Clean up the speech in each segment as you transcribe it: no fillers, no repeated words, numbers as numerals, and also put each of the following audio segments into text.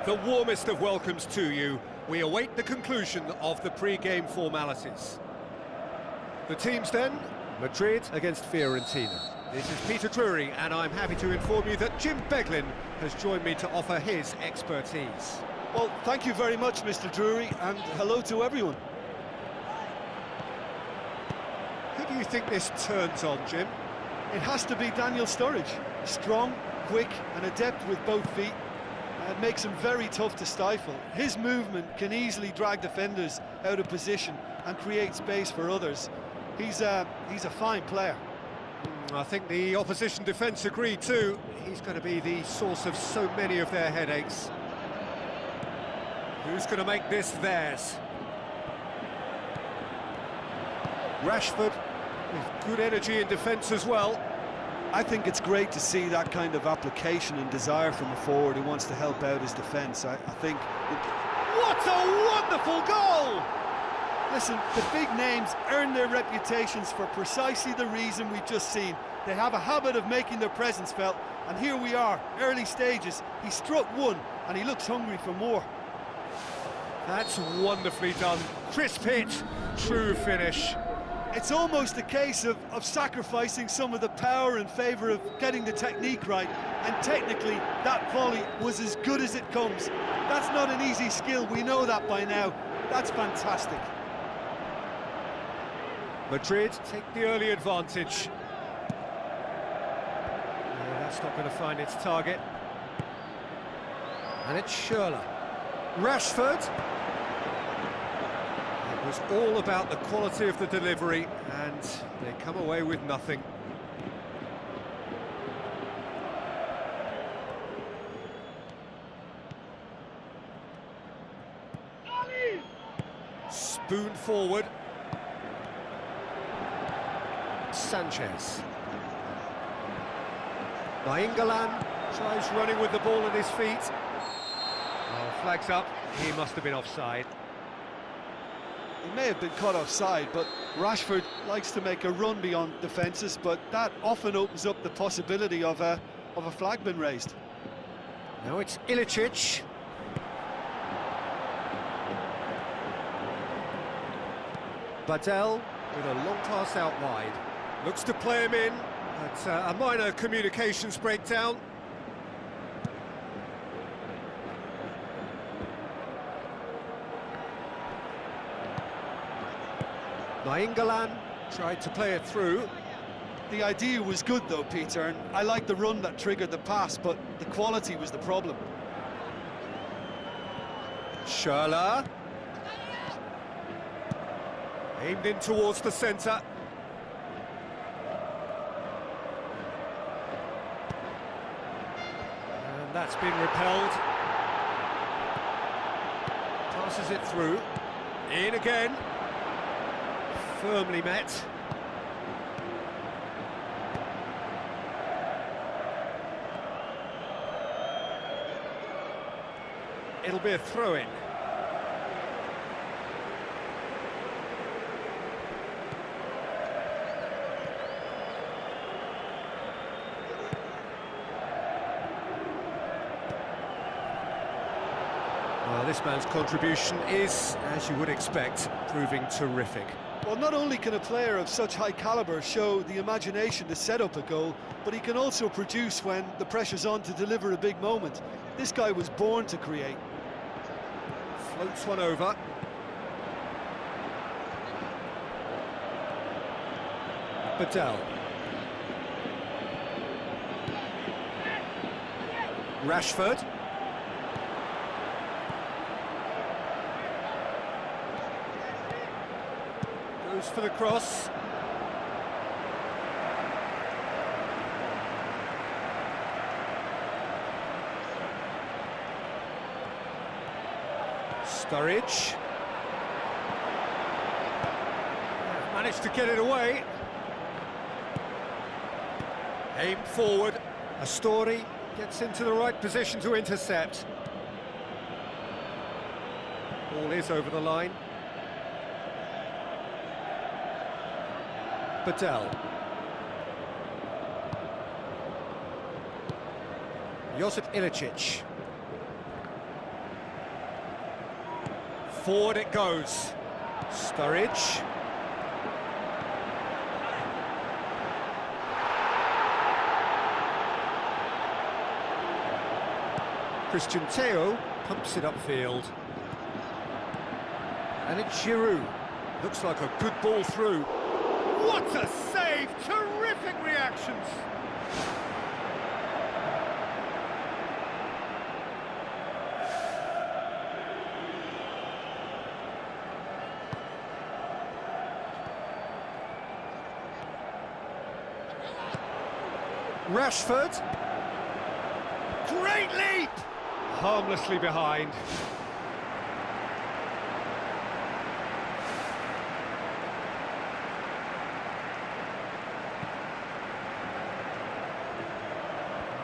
The warmest of welcomes to you. We await the conclusion of the pre-game formalities. The teams then, Madrid against Fiorentina. This is Peter Drury, and I'm happy to inform you that Jim Beglin has joined me to offer his expertise. Well, thank you very much, Mr. Drury, and hello to everyone. Who do you think this turns on, Jim? It has to be Daniel Sturridge. Strong, quick, and adept with both feet. It makes him very tough to stifle. His movement can easily drag defenders out of position and create space for others. He's a fine player. I think the opposition defence agree too. He's going to be the source of so many of their headaches. Who's going to make this theirs? Rashford, with good energy in defence as well. I think it's great to see that kind of application and desire from a forward who wants to help out his defence. I think... What a wonderful goal! Listen, the big names earn their reputations for precisely the reason we've just seen. They have a habit of making their presence felt, and here we are, early stages. He struck one, and he looks hungry for more. That's wonderfully done. Crisp hit, true finish. It's almost a case of sacrificing some of the power in favour of getting the technique right, and technically, that volley was as good as it comes. That's not an easy skill, we know that by now. That's fantastic. Madrid take the early advantage. No, that's not going to find its target. And it's Schürrle. Rashford. It was all about the quality of the delivery, and they come away with nothing. Spoon forward. Sanchez. Nainggolan tries running with the ball at his feet. Oh, flags up. He must have been offside. He may have been caught offside, but Rashford likes to make a run beyond defences, but that often opens up the possibility of a flag being raised. Now it's Ilicic. Badel with a long pass out wide. Looks to play him in, but a minor communications breakdown. Nainggolan tried to play it through. The idea was good though, Peter, and I like the run that triggered the pass, but the quality was the problem. Schürrle. Aimed in towards the centre. And that's been repelled. Passes it through. In again. Firmly met. It'll be a throw-in. Well, this man's contribution is, as you would expect, proving terrific. Well, not only can a player of such high calibre show the imagination to set up a goal, but he can also produce when the pressure's on to deliver a big moment. This guy was born to create. Floats one over. Badel. Rashford. Goes for the cross. Sturridge. Managed to get it away. Aim forward. Astori gets into the right position to intercept. Ball is over the line. Badel. Josip Ilicic. Forward it goes. Sturridge. Christian Theo pumps it upfield. And it's Giroud. Looks like a good ball through. What a save! Terrific reactions! Rashford. Great leap! Harmlessly behind.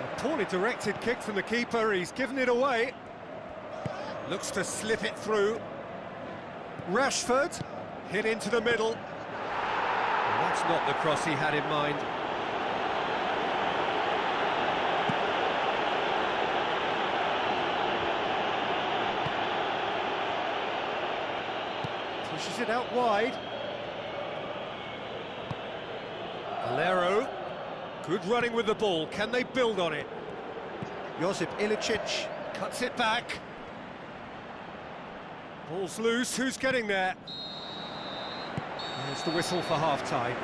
A poorly directed kick from the keeper, he's given it away. Looks to slip it through. Rashford, hit into the middle. That's not the cross he had in mind. Pushes it out wide. Valero, good running with the ball. Can they build on it? Josip Ilicic cuts it back. Ball's loose. Who's getting there? There's the whistle for half-time.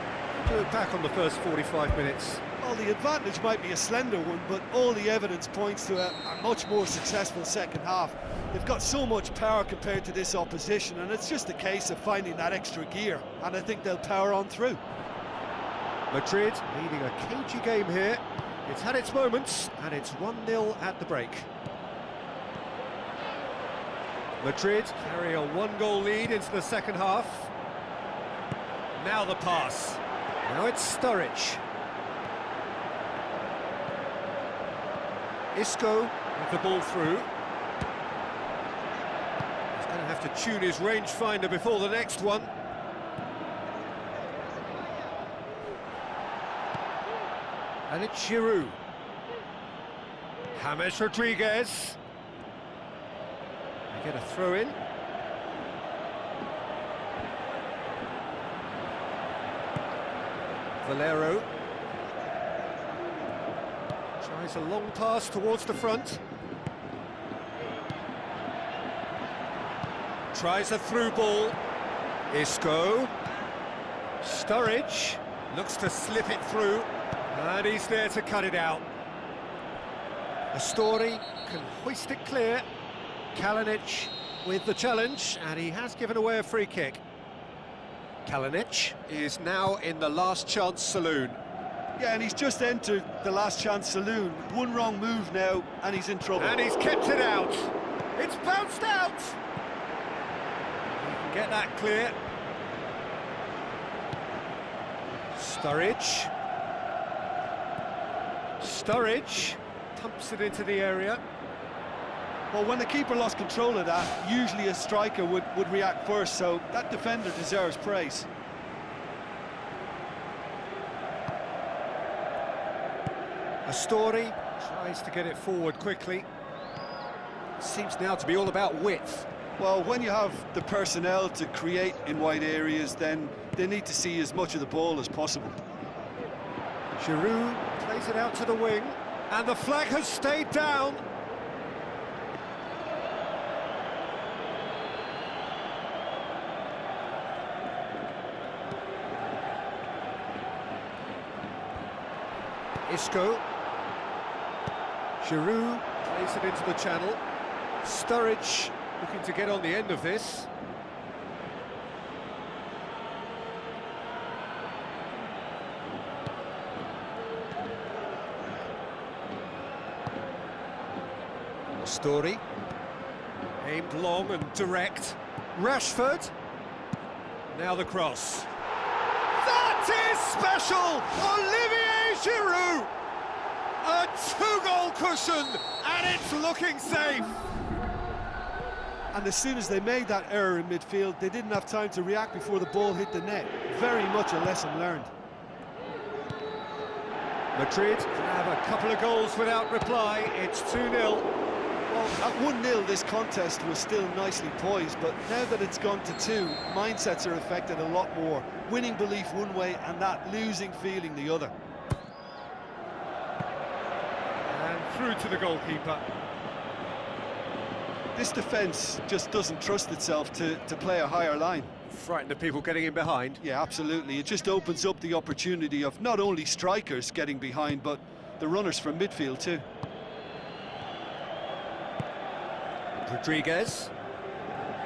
Do it back on the first 45 minutes. Well, the advantage might be a slender one, but all the evidence points to a much more successful second half. They've got so much power compared to this opposition, and it's just a case of finding that extra gear, and I think they'll power on through. Madrid leading a cagey game here. It's had its moments, and it's 1-0 at the break. Madrid carry a one-goal lead into the second half. Now the pass. Now it's Sturridge. Isco with the ball through. He's going to have to tune his rangefinder before the next one. And it's Giroud. James Rodriguez. They get a throw in. Valero tries a long pass towards the front. Tries a through ball. Isco. Sturridge looks to slip it through, and he's there to cut it out. Astori can hoist it clear. Kalinic with the challenge, and he has given away a free kick. Kalinic is now in the last chance saloon. Yeah, and he's just entered the last chance saloon. One wrong move now, and he's in trouble. And he's kept it out. It's bounced out. He can get that clear. Sturridge. Sturridge pumps it into the area. Well, when the keeper lost control of that, usually a striker would react first, so that defender deserves praise. Astori tries to get it forward quickly. Seems now to be all about width. Well, when you have the personnel to create in wide areas, then they need to see as much of the ball as possible. Giroud plays it out to the wing, and the flag has stayed down. Isco. Giroud plays it into the channel. Sturridge looking to get on the end of this. Astori. Aimed long and direct. Rashford. Now the cross. That is special! Olivier Giroud! A two-goal cushion, and it's looking safe. And as soon as they made that error in midfield, they didn't have time to react before the ball hit the net. Very much a lesson learned. Madrid have a couple of goals without reply. It's 2-0. Well, at 1-0 this contest was still nicely poised, but now that it's gone to 2, mindsets are affected a lot more. Winning belief one way and that losing feeling the other. And through to the goalkeeper. This defence just doesn't trust itself to play a higher line. Frightened of people getting in behind. Yeah, absolutely. It just opens up the opportunity of not only strikers getting behind, but the runners from midfield too. Rodriguez.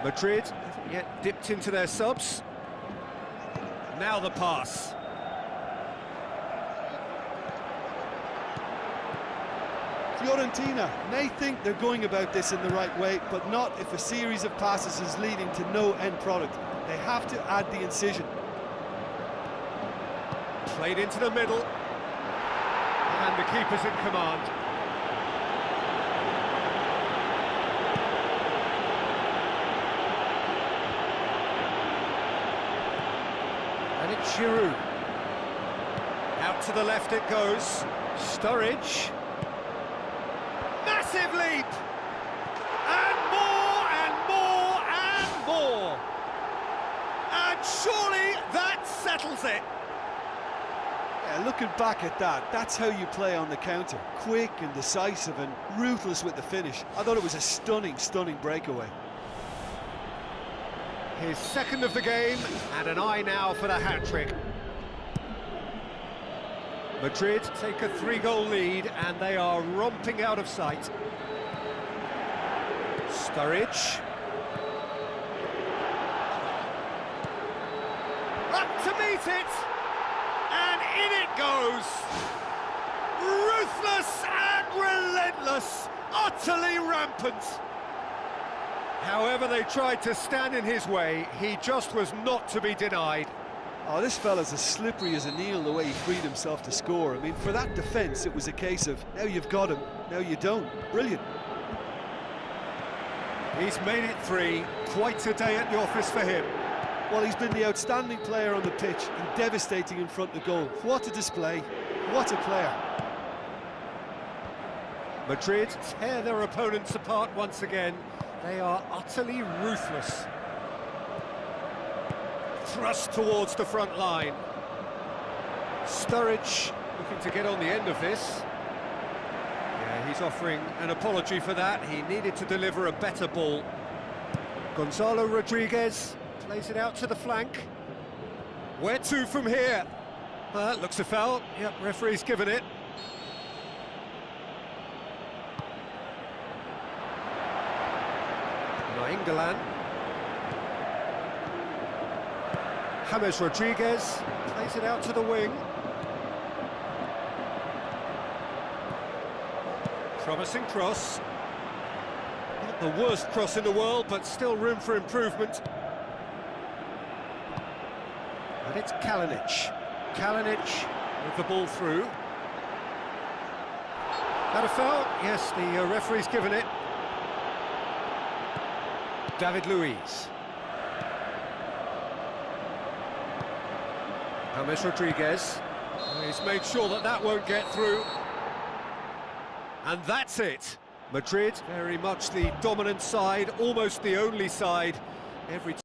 Madrid haven't yet dipped into their subs. Now the pass. Fiorentina may think they're going about this in the right way, but not if a series of passes is leading to no end product. They have to add the incision. Played into the middle. And the keeper's in command. And it's Giroud. Out to the left it goes. Sturridge. Massive leap! And more, and more, and more! And surely that settles it! Yeah, looking back at that, that's how you play on the counter. Quick and decisive and ruthless with the finish. I thought it was a stunning, stunning breakaway. His second of the game, and an eye now for the hat-trick. Madrid take a 3-goal lead, and they are romping out of sight. Sturridge. Up to meet it! And in it goes! Ruthless and relentless, utterly rampant. However they tried to stand in his way, he just was not to be denied. Oh, this fella's as slippery as an eel the way he freed himself to score. I mean, for that defence, it was a case of, now you've got him, now you don't. Brilliant. He's made it 3, quite a day at the office for him. Well, he's been the outstanding player on the pitch and devastating in front of goal. What a display, what a player. Madrid tear their opponents apart once again. They are utterly ruthless. Thrust towards the front line. Sturridge looking to get on the end of this. Yeah, he's offering an apology for that. He needed to deliver a better ball. Gonzalo Rodriguez plays it out to the flank. Where to from here? That looks a foul. Yep, referee's given it. Nainggolan. James Rodriguez plays it out to the wing. Promising cross. Not the worst cross in the world, but still room for improvement. And it's Kalinic. Kalinic with the ball through. That a foul? Yes, the referee's given it. David Luiz. James Rodriguez. He's made sure that that won't get through. And that's it. Madrid, very much the dominant side, almost the only side. Every